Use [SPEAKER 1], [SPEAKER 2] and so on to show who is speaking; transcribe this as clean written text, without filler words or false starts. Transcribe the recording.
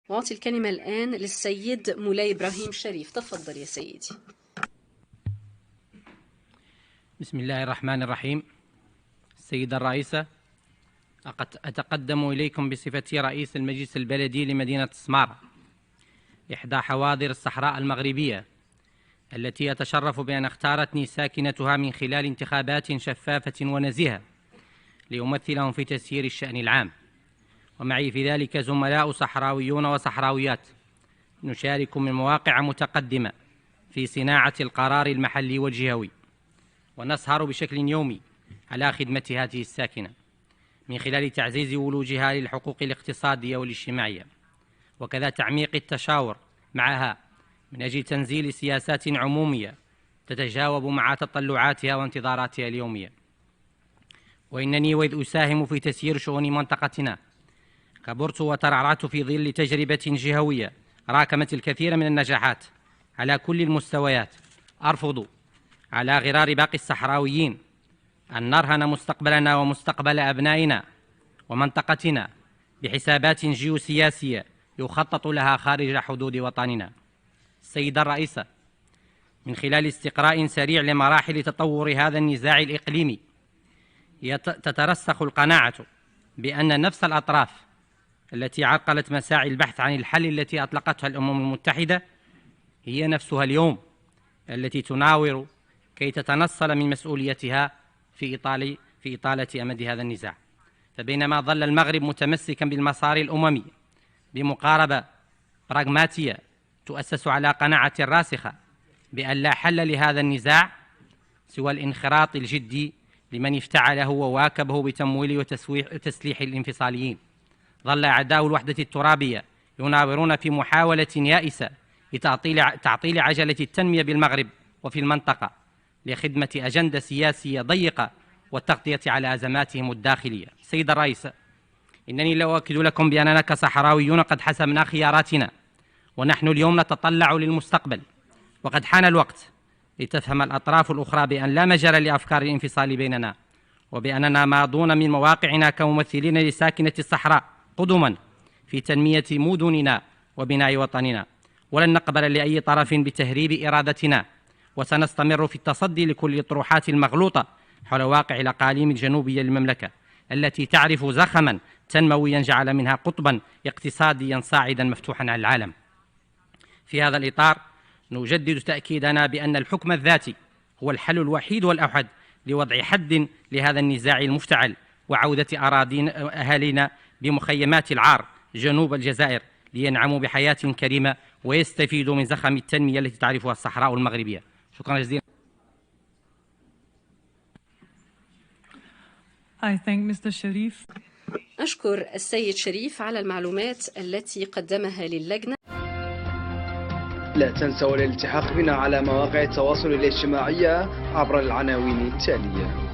[SPEAKER 1] وأعطي الكلمة الآن للسيد مولاي إبراهيم شريف. تفضل يا سيدي.
[SPEAKER 2] بسم الله الرحمن الرحيم. السيدة الرئيسة، أتقدم إليكم بصفتي رئيس المجلس البلدي لمدينة السمارة، إحدى حواضر الصحراء المغربية التي أتشرف بأن اختارتني ساكنتها من خلال انتخابات شفافة ونزيهة لأمثلهم في تسيير الشأن العام، ومعي في ذلك زملاء صحراويون وصحراويات نشارك من مواقع متقدمة في صناعة القرار المحلي والجهوي، ونسهر بشكل يومي على خدمة هذه الساكنة من خلال تعزيز ولوجها للحقوق الاقتصادية والاجتماعية، وكذا تعميق التشاور معها من أجل تنزيل سياسات عمومية تتجاوب مع تطلعاتها وانتظاراتها اليومية. وإنني وإذ أساهم في تسيير شؤون منطقتنا كبرت وترعرعت في ظل تجربة جهوية راكمت الكثير من النجاحات على كل المستويات. أرفض على غرار باقي الصحراويين أن نرهن مستقبلنا ومستقبل أبنائنا ومنطقتنا بحسابات جيوسياسية يخطط لها خارج حدود وطننا. السيدة الرئيسة، من خلال استقراء سريع لمراحل تطور هذا النزاع الإقليمي تترسخ القناعة بأن نفس الأطراف التي عرقلت مساعي البحث عن الحل التي أطلقتها الأمم المتحدة هي نفسها اليوم التي تناور كي تتنصل من مسؤوليتها في إطالة أمد هذا النزاع. فبينما ظل المغرب متمسكا بالمسار الأممي بمقاربة براغماتية تؤسس على قناعة راسخة بأن لا حل لهذا النزاع سوى الانخراط الجدي لمن افتعله وواكبه بتمويل وتسليح الانفصاليين، ظل أعداء الوحدة الترابية يناورون في محاولة يائسة لتعطيل عجلة التنمية بالمغرب وفي المنطقة لخدمة أجندة سياسية ضيقة والتغطية على أزماتهم الداخلية. سيد الرئيس، إنني لا أؤكد لكم بأننا كصحراويون قد حسمنا خياراتنا، ونحن اليوم نتطلع للمستقبل، وقد حان الوقت لتفهم الأطراف الأخرى بأن لا مجال لأفكار الانفصال بيننا، وبأننا ماضون من مواقعنا كممثلين لساكنة الصحراء قدما في تنمية مدننا وبناء وطننا، ولن نقبل لأي طرف بتهريب إرادتنا، وسنستمر في التصدي لكل الطروحات المغلوطة حول واقع الأقاليم الجنوبية للمملكة التي تعرف زخما تنمويا جعل منها قطبا اقتصاديا صاعدا مفتوحا على العالم. في هذا الإطار نجدد تأكيدنا بأن الحكم الذاتي هو الحل الوحيد والأوحد لوضع حد لهذا النزاع المفتعل وعودة أهالينا بمخيمات العار جنوب الجزائر لينعموا بحياة كريمة ويستفيدوا من زخم التنمية التي تعرفها الصحراء المغربية. شكرا جزيلا.
[SPEAKER 3] I thank Mr. Sharif.
[SPEAKER 1] أشكر السيد شريف على المعلومات التي قدمها للجنة.
[SPEAKER 4] لا تنسوا الالتحاق بنا على مواقع التواصل الاجتماعي عبر العناوين التالية.